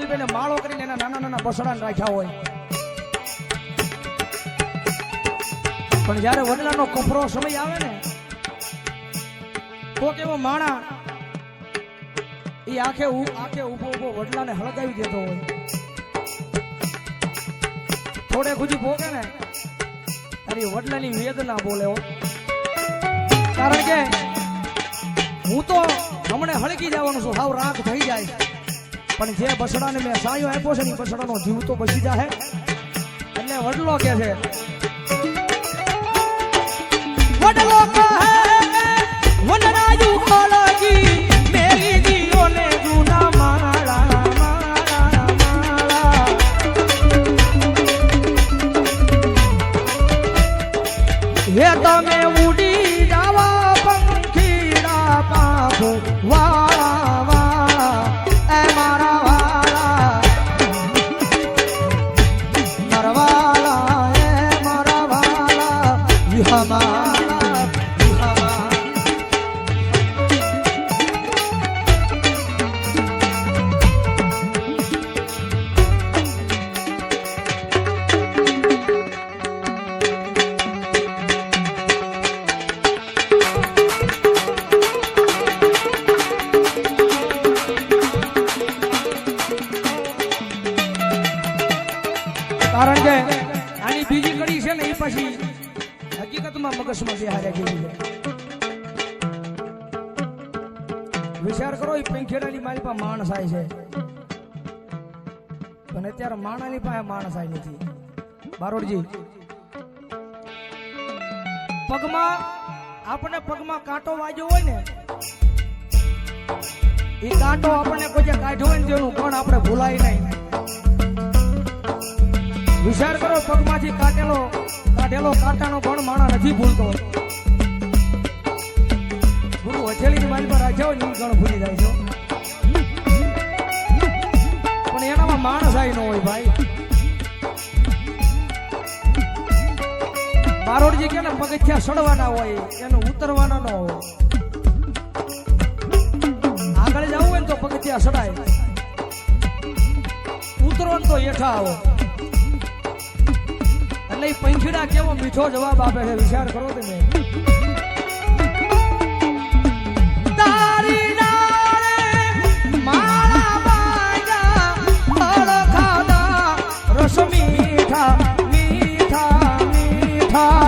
માલબેને માળો કરીને એના નાના નાના બસડાને રાખ્યા હોય, પણ જ્યારે વડલાનો કફરો સમય આવે ને તો કેવો માણા એ આખે ઊભો ઊભો વડલાને હળગાવી દેતો હોય. થોડે ખુજી ભોગે ને તારી વડલાની વેદના બોલે હો. કારણ કે હું તો હમણે હળગી જવાનું છું, હાવ રાખ થઈ જાય, પણ જે બસડાને મેં સાયો આપ્યો છે ને બસડાનો જીવ તો બચી જાય. એટલે વડલો કે છે, વડલો કહે વનરાજુ ખોલકી મેલી દીઓને જૂના માળા માળા માળા. હે તમે ઉડી જાવા પંખીડા પાખો વાળા વાળા એ મારા વાળા મારા વાળા એ મારા વાળા વિહમા. કારણ કે આની બીજી કડી છે ને એ પછી હકીકતમાં મગજમાં બેહાર્યા જેવી છે. વિચાર કરો, એ પંખેડાની મારી પાસે માણસ આય છે, પણ અત્યારે માણાની પાસે માણસ આય નથી. બારોડજી, પગમાં આપણને પગમાં કાંટો વાગ્યો હોય ને, એ કાંટો આપણને કોઈ કાઢ્યો હોય ને તેનું પણ આપણે ભૂલાય નહીં. વિચાર કરો, પગમાંથી કાઢેલો કાંટાનો પણ માણા નથી ભૂલતો. ગુરુ હથેળીની મારી પર રાખ્યો ને ગણ ભૂલી જાય છે, પણ એનામાં માણસ આય ન હોય ભાઈ. બારોડજી કે પગથિયા સડવાના હોય, એનું ઉતરવાના ન હોય. આગળ જવું હોય ને તો પગથિયા સડાય, ઉતરવાનું તો હેઠા આવો. એટલે પંખીડા કેવો મીઠો જવાબ આપે છે, વિચાર કરો તમે. તારી ડાળે માળા બાંધ્યા, ફળ ખાધા, રસ મીઠા મીઠા મીઠા.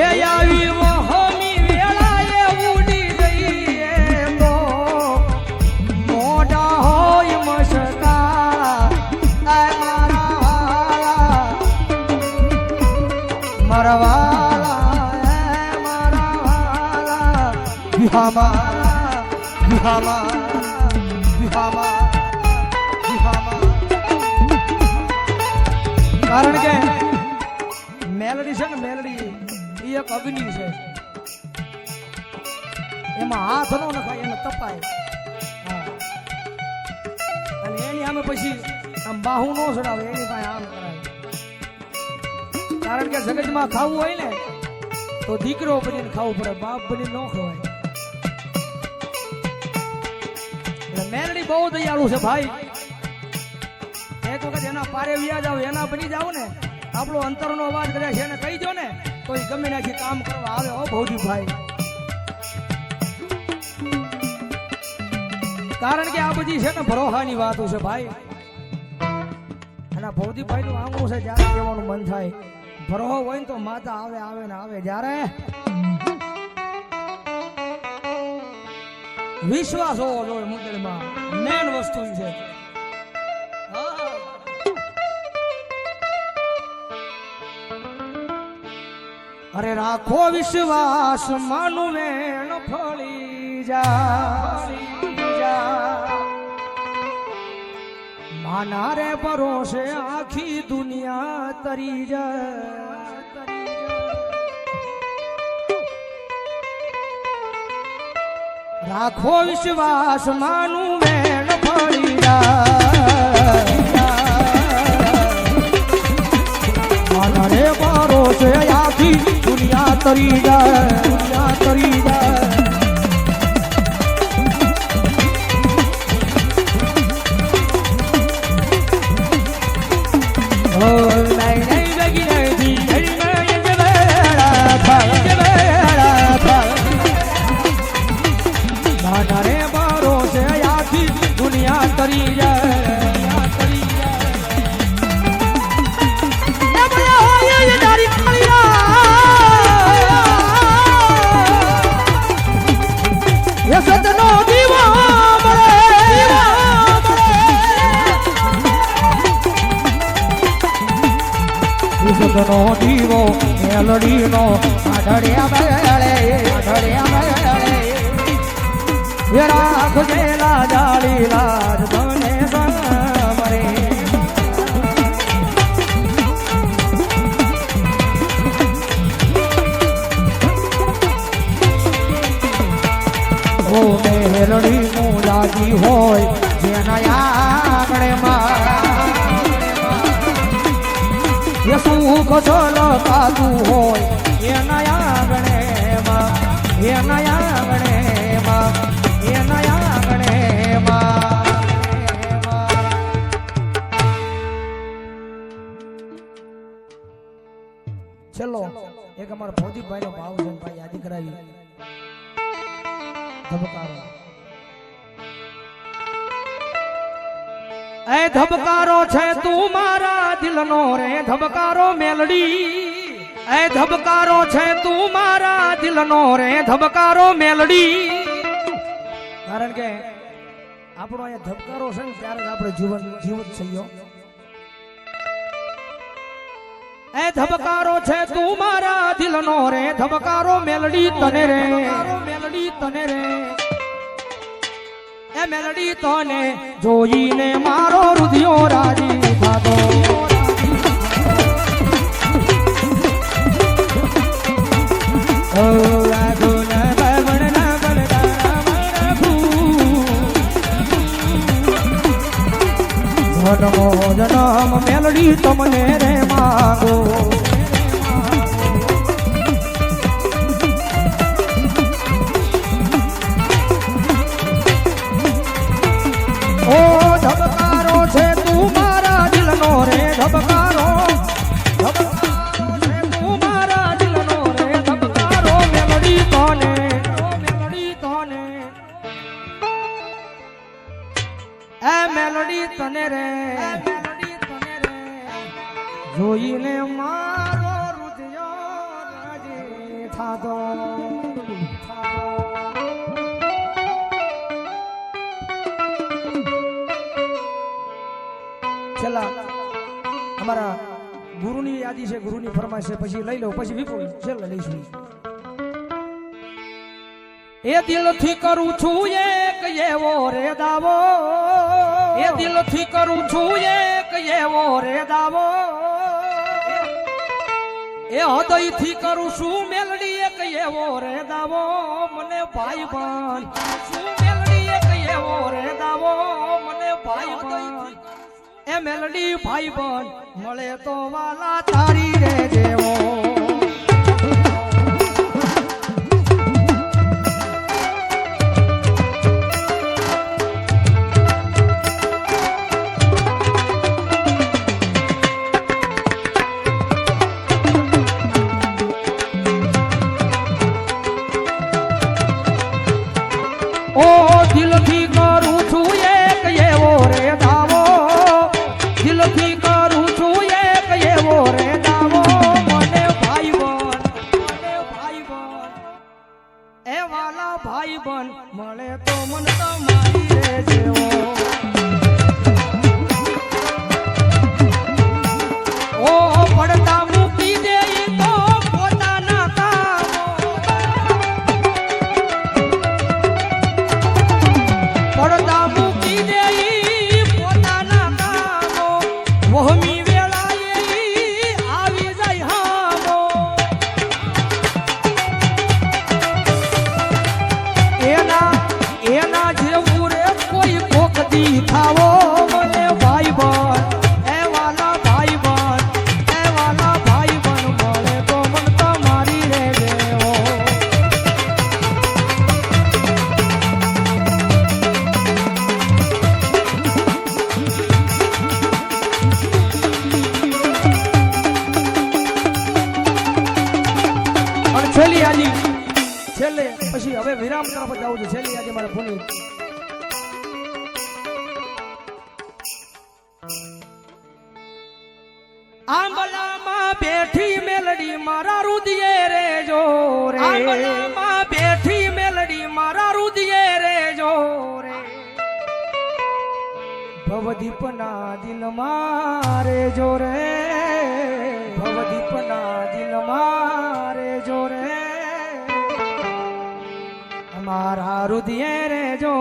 એ આવી વહમી વેળાએ ઉડી ગઈ તો મોઢા હોય મારા વાલા વિહામા વિહામા વિહામા વિહામા. કારણ કે મેલડી છે ને, મેલડી એ એક અગ્નિ છે, એમાં હાથ નો નખાય, એને તપાય. અને એની સામે પછી આમ બાહુ નો ચડાવે, એની પાસે આમ કરાય. કારણ કે જગતમાં ખાવું હોય ને તો દીકરો બનીને ખાવું પડે, બાપ બની ન ખવાય. એટલે મેલડી બહુ દયાળુ છે ભાઈ. એક વખત એના પારે વ્યા જાવ, એના બની જાવ ને, આપણો અંતરનો અવાજ કદાચ એને કહી દો ને તો એ ગમે ત્યાંથી કામ કરવા આવે. હો ભૌદીપ ભાઈ, કારણ કે આ બધી છે ને ભરોહાની વાતો છે ભાઈ. અને ભૌદીપભાઈ નું આંગણું છે, જ્યારે કહેવાનું મન થાય ભરોહો હોય ને તો માતા આવે આવે ને આવે. જ્યારે વિશ્વાસ હોવો જોઈએ મુંદરમાં, મેન વસ્તુ છે. અરે રાખો વિશ્વાસ, માનું વેણ ફળી જા, માના રે ભરોસે આખી દુનિયા તરી જાય. રાખો વિશ્વાસ, માનું વેણ ફળી જાય, માના રે ભરોસે આખી દુનિયા તરી જાય, દુનિયા તરી જાય. નો દીવો મેલડી નો આઢળ્યા બળે રાખજે લાજાળી લાજ બને સમરે ઓ મેલડી નું લાગી હોય જેના આંગણે માં સુખ છલકાતું હોય એના આંગણે ચલો એક અમારા ભૌતિકભાઈ નો ભાવ છે ભાઈ યાદ કરાવી ધબકારો એ ધબકારો છે તું મારા દિલનો રે ધબકારો મેલડી એ ધબકારો છે તું મારા દિલનો રે ધબકારો મેલડી કારણ કે આપણો અહીંયા ધબકારો છે ને ત્યારે જ આપણે જીવત થયો એ ધબકારો છે તું મારા દિલનો રે ધબકારો મેલડી તને રે એ મેલડી તને જોઈને મારો હૃદયો રાજી થાતો જન્મ મેલડી તમને રે માગો ઓ ધબકારો છે તું મારા દિલનો રે ધબકારો છે તું મારા દિલનો રે ધબકારો મેલડી તને એ મેલડી તને રે જોઈને મારો હૃદયો રાજી થાતો છેલ્લા અમારા ગુરુની યાદી છે ગુરુની ફરમાઈશ છે પછી લઈ લો પછી વિપુલ છેલ્લે લઈશું એ દિલથી કરું છું એક એવો રે દાવો એ દિલથી કરું છું એક એવો રે દાવો એ હૃદયથી કરું છું મેલડી એક એવો રે દાવો મને ભાઈ બન શું મેલડી એક એવો રે દાવો મને ભાઈ બન એ મેલડી ભાઈ બન મળે તો વાલા તારી રે જેવો ઓ દિલથી કરું છું એક એવો રે દાવો દિલથી કરું છું એક એવો રે દાવો મને ભાઈ બન એ વાલા ભાઈ બન મળે તો મન તમારી રે જેવો ઓ પડતા મૂકી દે તો પોતાના કામો પડતા મૂકી દે પોતાના કામો વહમી વેળાએ આવી જાય હામો એના જેવું રે કોઈ કોકદી થાવો મને ભાઈ બન એ વાલા ભાઈ બન મળે તો મન તમારી રે દેવો અને છેલ્લી યાદી છેલ્લે પછી હવે વિરામ તરફ જવું છે છેલ્લી યાદી મારે ભૂલી આંબલામાં બેઠી મેલડી મારા રુદિયે રે જો રે આંબલામાં બેઠી મેલડી મારા રુદિયે રે જો રે ભવદીપના દિલમાં રે જો રે નવદીપના દિલ મારે જોરે અમારા હૃદય રે જો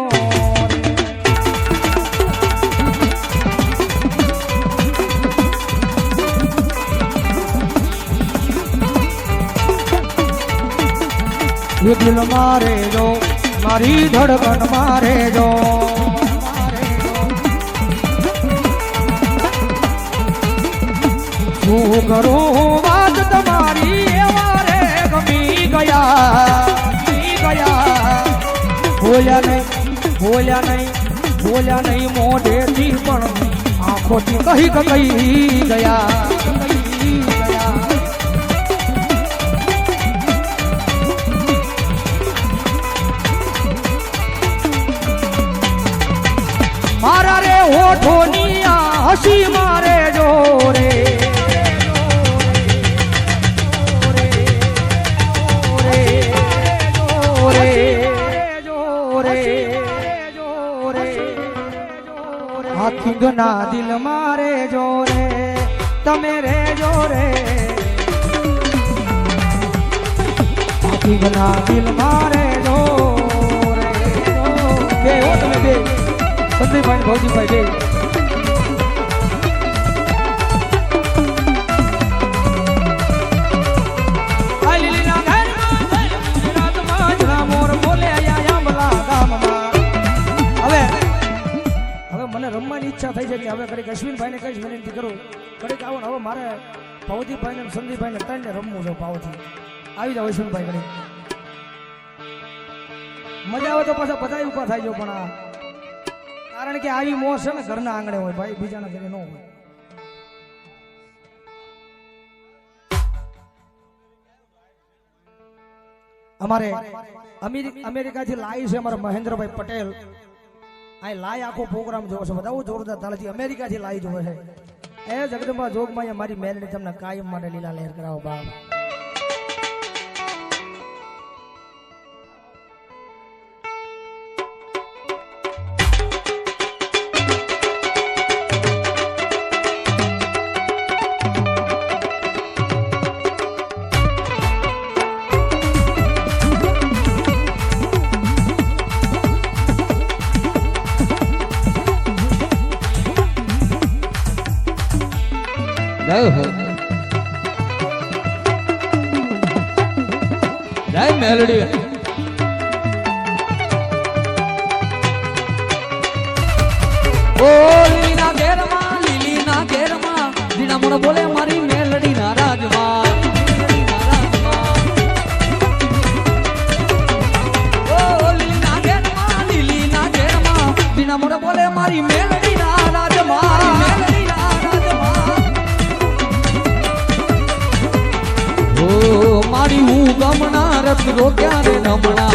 દિલ મારે જો મારી ધડકન મારે જો શું કરું વાત તમારી એવા રે ગમી ગયા બોલ્યા નહીં મોઢેથી પણ આંખોથી કહી ગયા મારા રે હોઠોની આ હસી મારે જોરે હાથીગના દિલ મારે જોરે તમે રે જોરે હાથીગના દિલ મારે જોરે બે હો તમે બે સંદીપભાઈ ભૌજીભાઈ બે રમવાની ઈચ્છા થઈ છે કે હવે કડીક અશ્વિનભાઈને કઈ વિનંતી કરું કડીક આવો ને હવે મારે ભૌજીભાઈને સંદીપભાઈને ત્રણને રમવું છે પાવથી આવી જાવ અશ્વિનભાઈ કડીક મજા આવે તો પાછા બધા ઉભા થાય છે પણ કારણ કે આવી મોસ છે ને ઘરના આંગણે હોય ભાઈ બીજાના ઘરે ન હોય અમારે અમેરિકાથી લાવી છે અમારા મહેન્દ્રભાઈ પટેલ આ લાય આખો પ્રોગ્રામ જોવો છે બધા જોરદાર તાલથી અમેરિકાથી લાઈ જોવે છે એ જગદંબા જોગમાં મારી મેલડી તમને કાયમ માટે લીલા લહેર કરાવો બાપ જય મેલડી ઓ લીલીના ઘેરમાં દીના મોણ બોલે મારી મેલડી ના રાજમાં ઓ લીલીના ઘેરમાં દીના મોણ બોલે મારી મેલડી ના રાજમાં મારી હું ગમના રથ રોક્યા રે નમણા